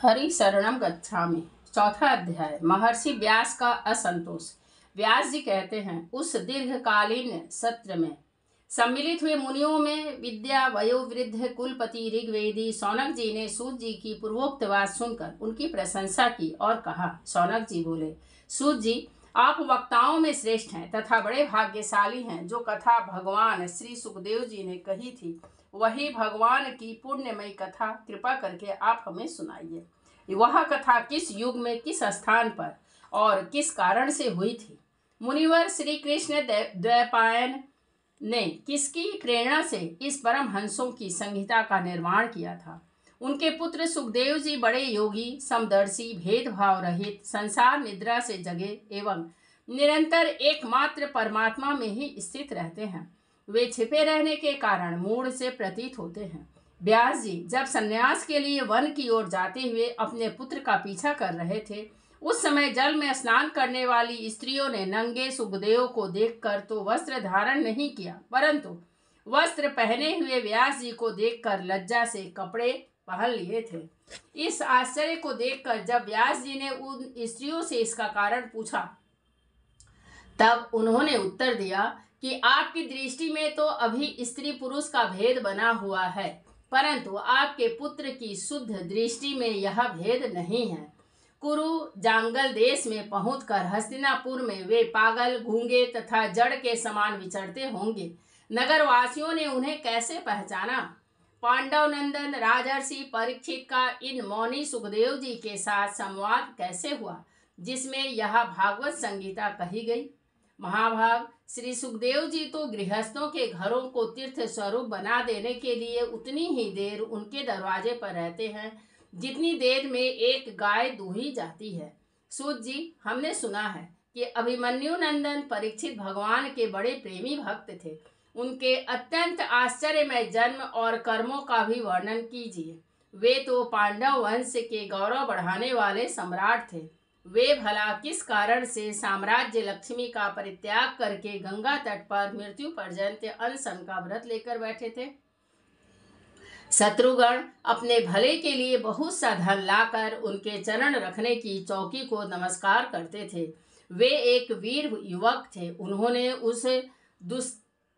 हरि शरणम गच्छामि। चौथा अध्याय, महर्षि व्यास का असंतोष। व्यास जी कहते हैं, उस दीर्घकालीन सत्र में सम्मिलित हुए मुनियों में विद्या वयोवृद्ध कुलपति ऋग्वेदी सौनक जी ने सूत जी की पूर्वोक्त बात सुनकर उनकी प्रशंसा की और कहा। सौनक जी बोले, सूत जी, आप वक्ताओं में श्रेष्ठ हैं तथा बड़े भाग्यशाली हैं। जो कथा भगवान श्री सुखदेव जी ने कही थी, वही भगवान की पुण्यमयी कथा कृपा करके आप हमें सुनाइए। वह कथा किस युग में, किस स्थान पर और किस कारण से हुई थी? मुनिवर श्री कृष्ण द्वैपायन ने किसकी प्रेरणा से इस परम हंसों की संहिता का निर्माण किया था? उनके पुत्र सुखदेव जी बड़े योगी, समदर्शी, भेदभाव रहित, संसार निद्रा से जगे एवं निरंतर एकमात्र परमात्मा में ही स्थित रहते हैं। वे छिपे रहने के कारण मूढ़ से प्रतीत होते हैं। व्यास जी जब संन्यास के लिए वन की ओर जाते हुए अपने पुत्र का पीछा कर रहे थे, उस समय जल में स्नान करने वाली स्त्रियों ने नंगे सुखदेव को देखकर तो वस्त्र धारण नहीं किया, परंतु वस्त्र पहने हुए व्यास जी को देखकर लज्जा से कपड़े पहन लिए थे। इस आश्चर्य को देखकर जब व्यास जी ने उन स्त्रियों से इसका कारण पूछा, तब उन्होंने उत्तर दिया कि आपकी दृष्टि में तो अभी स्त्री पुरुष का भेद बना हुआ है, परंतु आपके पुत्र की शुद्ध दृष्टि में यह भेद नहीं है। कुरु जांगल देश में पहुंचकर हस्तिनापुर में वे पागल, गूंगे तथा जड़ के समान विचरते होंगे। नगरवासियों ने उन्हें कैसे पहचाना? पांडव नंदन राजर्षि परीक्षित का इन मौनी सुखदेव जी के साथ संवाद कैसे हुआ, जिसमें यह भागवत संगीता कही गई? महाभाग, श्री सुखदेव जी तो गृहस्थों के घरों को तीर्थ स्वरूप बना देने के लिए उतनी ही देर उनके दरवाजे पर रहते हैं जितनी देर में एक गाय दूही जाती है। सूत जी, हमने सुना है कि अभिमन्यु नंदन परीक्षित भगवान के बड़े प्रेमी भक्त थे। उनके अत्यंत आश्चर्यमय जन्म और कर्मों का भी वर्णन कीजिए। वे तो पांडव वंश के गौरव बढ़ाने वाले सम्राट थे। वे भला किस कारण से साम्राज्य लक्ष्मी का परित्याग करके गंगा तट पर मृत्यु पर्यंत अनशन का व्रत लेकर बैठे थे? शत्रुगण अपने भले के लिए बहुत सा धन लाकर उनके चरण रखने की चौकी को नमस्कार करते थे। वे एक वीर युवक थे। उन्होंने उस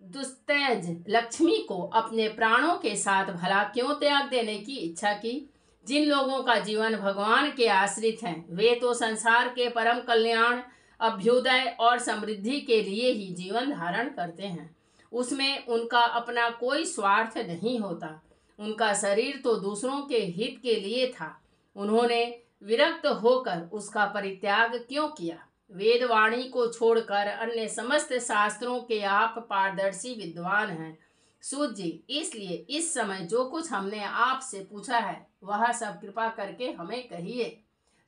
दुस्तेज लक्ष्मी को अपने प्राणों के साथ भला क्यों त्याग देने की इच्छा की? जिन लोगों का जीवन भगवान के आश्रित हैं, वे तो संसार के परम कल्याण, अभ्युदय और समृद्धि के लिए ही जीवन धारण करते हैं। उसमें उनका अपना कोई स्वार्थ नहीं होता। उनका शरीर तो दूसरों के हित के लिए था। उन्होंने विरक्त होकर उसका परित्याग क्यों किया? वेदवाणी को छोड़कर अन्य समस्त शास्त्रों के आप पारदर्शी विद्वान हैं। सूत जी, इसलिए इस समय जो कुछ हमने आपसे पूछा है वह सब कृपा करके हमें कहिए।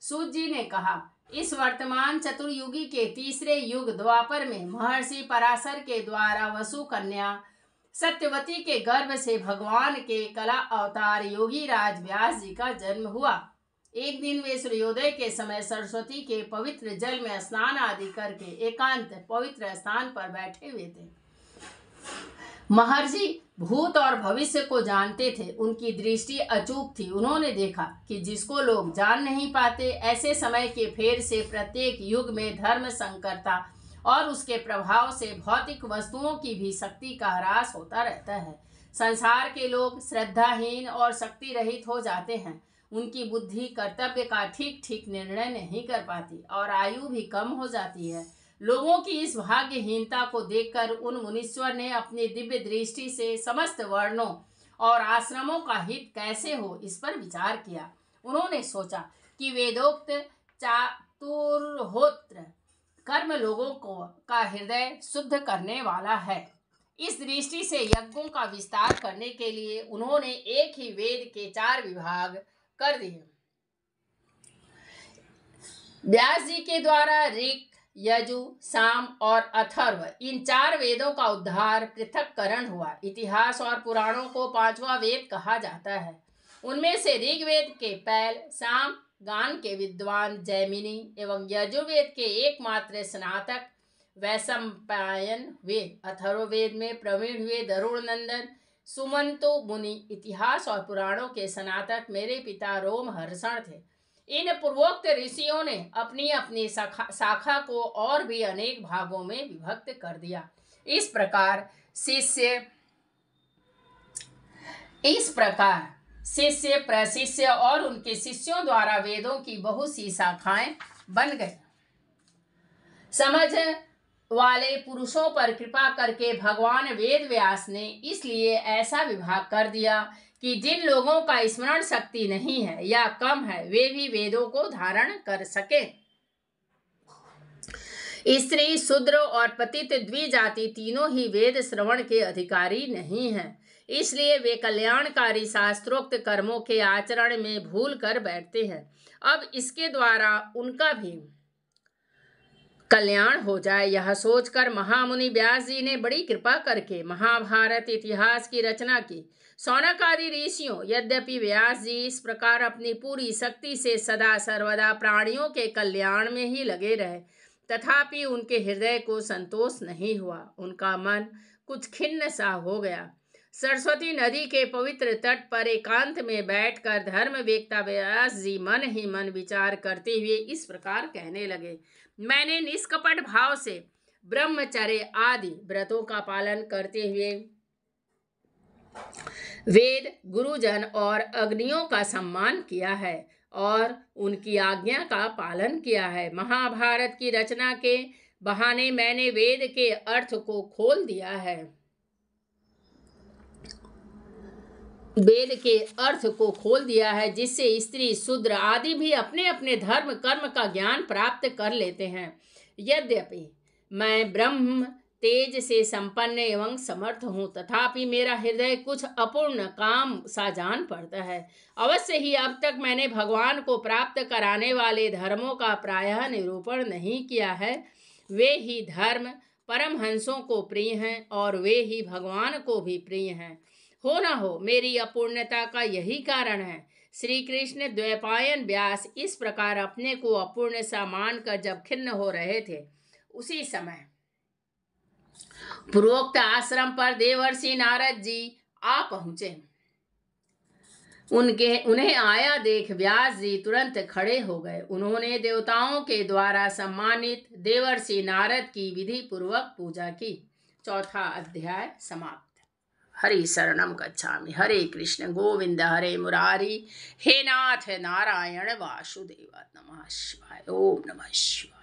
सूत जी ने कहा, इस वर्तमान चतुर्युगी के तीसरे युग द्वापर में महर्षि पराशर के द्वारा वसु कन्या सत्यवती के गर्भ से भगवान के कला अवतार योगी राज व्यास जी का जन्म हुआ। एक दिन वे सूर्योदय के समय सरस्वती के पवित्र जल में स्नान आदि करके एकांत पवित्र स्थान पर बैठे हुए थे। महर्षि भूत और भविष्य को जानते थे। उनकी दृष्टि अचूक थी। उन्होंने देखा कि जिसको लोग जान नहीं पाते, ऐसे समय के फेर से प्रत्येक युग में धर्म संकरता और उसके प्रभाव से भौतिक वस्तुओं की भी शक्ति का ह्रास होता रहता है। संसार के लोग श्रद्धाहीन और शक्ति रहित हो जाते हैं। उनकी बुद्धि कर्तव्य का ठीक ठीक निर्णय नहीं कर पाती और आयु भी कम हो जाती है। लोगों की इस भाग्यहीनता को देखकर उन मुनीश्वर ने अपनी दिव्य दृष्टि से समस्त वर्णों और आश्रमों का हित कैसे हो, इस पर विचार किया। उन्होंने सोचा कि वेदोक्त चातुर्होत्र कर्म लोगों का हृदय शुद्ध करने वाला है। इस दृष्टि से यज्ञों का विस्तार करने के लिए उन्होंने एक ही वेद के 4 विभाग कर दिए। व्यास जी के द्वारा ऋक, यजु, साम और अथर्व, इन 4 वेदों का उद्धार पृथक्करण हुआ। इतिहास और पुराणों को 5वां वेद कहा जाता है। उनमें से ऋग्वेद के पैल, साम गान के विद्वान जैमिनी एवं यजुर्वेद के एकमात्र स्नातक वैशंपायन हुए। अथर्ववेद में प्रवीण हुए गरुड़ नंदन सुमंतो मुनि इतिहास और पुराणों के स्नातक मेरे पिता रोमहर्षण थे। इन पूर्वोक्त ऋषियों ने अपनी अपनी शाखा को और भी अनेक भागों में विभक्त कर दिया। इस प्रकार शिष्य प्रशिष्य और उनके शिष्यों द्वारा वेदों की बहुत सी शाखाएं बन गई। समझ वाले पुरुषों पर कृपा करके भगवान वेद व्यास ने इसलिए ऐसा विभाग कर दिया कि जिन लोगों का स्मरण शक्ति नहीं है या कम है वे भी वेदों को धारण कर सके। स्त्री, शूद्र और पतित द्विजाति तीनों ही वेद श्रवण के अधिकारी नहीं हैं। इसलिए वे कल्याणकारी शास्त्रोक्त कर्मों के आचरण में भूल कर बैठते हैं। अब इसके द्वारा उनका भी कल्याण हो जाए, यह सोचकर महामुनि व्यास जी ने बड़ी कृपा करके महाभारत इतिहास की रचना की। शौनक आदि ऋषियों, यद्यपि व्यास जी इस प्रकार अपनी पूरी शक्ति से सदा सर्वदा प्राणियों के कल्याण में ही लगे रहे, तथापि उनके हृदय को संतोष नहीं हुआ। उनका मन कुछ खिन्न सा हो गया। सरस्वती नदी के पवित्र तट पर एकांत में बैठकर धर्मवेत्ता व्यास जी मन ही मन विचार करते हुए इस प्रकार कहने लगे। मैंने निष्कपट भाव से ब्रह्मचर्य आदि व्रतों का पालन करते हुए वेद, गुरुजन और अग्नियों का सम्मान किया है और उनकी आज्ञा का पालन किया है। महाभारत की रचना के बहाने मैंने वेद के अर्थ को खोल दिया है। जिससे स्त्री, शूद्र आदि भी अपने अपने धर्म कर्म का ज्ञान प्राप्त कर लेते हैं। यद्यपि मैं ब्रह्म तेज से संपन्न एवं समर्थ हूँ, तथापि मेरा हृदय कुछ अपूर्ण काम सा जान पड़ता है। अवश्य ही अब तक मैंने भगवान को प्राप्त कराने वाले धर्मों का प्रायः निरूपण नहीं किया है। वे ही धर्म परमहंसों को प्रिय हैं और वे ही भगवान को भी प्रिय हैं। हो न हो मेरी अपूर्णता का यही कारण है। श्री कृष्ण द्वैपायन व्यास इस प्रकार अपने को अपूर्ण सा मानकर जब खिन्न हो रहे थे, उसी समय पूर्वोक्त आश्रम पर देवर्षि नारद जी आ पहुंचे। उन्हें आया देख व्यास जी तुरंत खड़े हो गए। उन्होंने देवताओं के द्वारा सम्मानित देवर्षि नारद की विधि पूर्वक पूजा की। चौथा अध्याय समाप्त। हरि शरणम गच्छामि। हरे कृष्ण गोविंद हरे मुरारी, हे नाथ नारायण वासुदेव। नमः शिवाय। ओम नमः शिवाय।